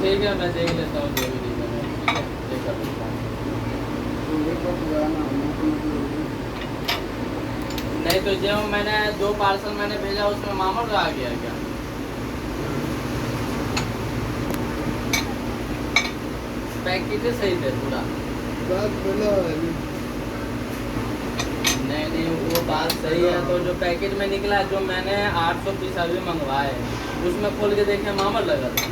ठीक है, मैं देख लेता हूँ जो भी रीज़न है, ठीक है, चेक कर लेता हूँ। नहीं तो जो मैंने 2 पार्सल मैंने भेजा उसमें मामूल आ गया क्या? पैकेट सही थे पूरा? नहीं नहीं, वो बात सही है। तो जो पैकेट में निकला, जो मैंने 800 पीस अभी मंगवाए, उसमें खोल के देखे मामूल लगा था।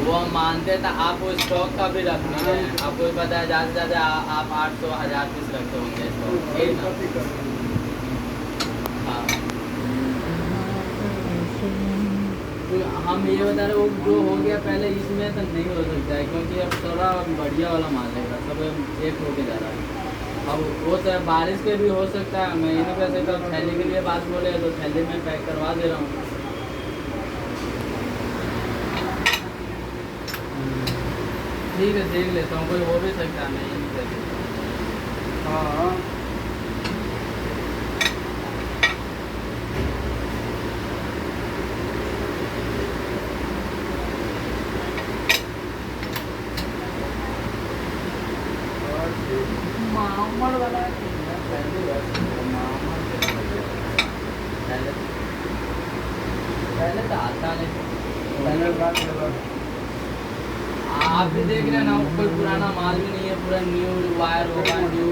वो हम मानते थे, आप वो स्टॉक का भी रख नहीं रहे हैं। आपको भी पता है, ज़्यादा से ज़्यादा आप 800 1000 पीस रखते होंगे स्टॉक, ठीक ना? हाँ, तो हम ये बता रहे, वो जो हो गया पहले, इसमें तो नहीं हो सकता है, क्योंकि अब थोड़ा बढ़िया वाला माल लेगा, सब एक होके जा रहा है। अब वो तो बारिश के भी हो सकता है, मैं ये नहीं कह सकता। थैली के लिए बात बोले तो थैली में पैक करवा दे रहा हूँ। ठीक है, देख लेता हूँ, कोई हो भी सकता है, मैं ये नहीं कह सकता। हाँ मामड़ वाला पहले पहले पहले तो आता नहीं। आप भी देख रहे हैं ना, कोई पुराना माल भी नहीं है, पूरा न्यू वायर होगा, न्यू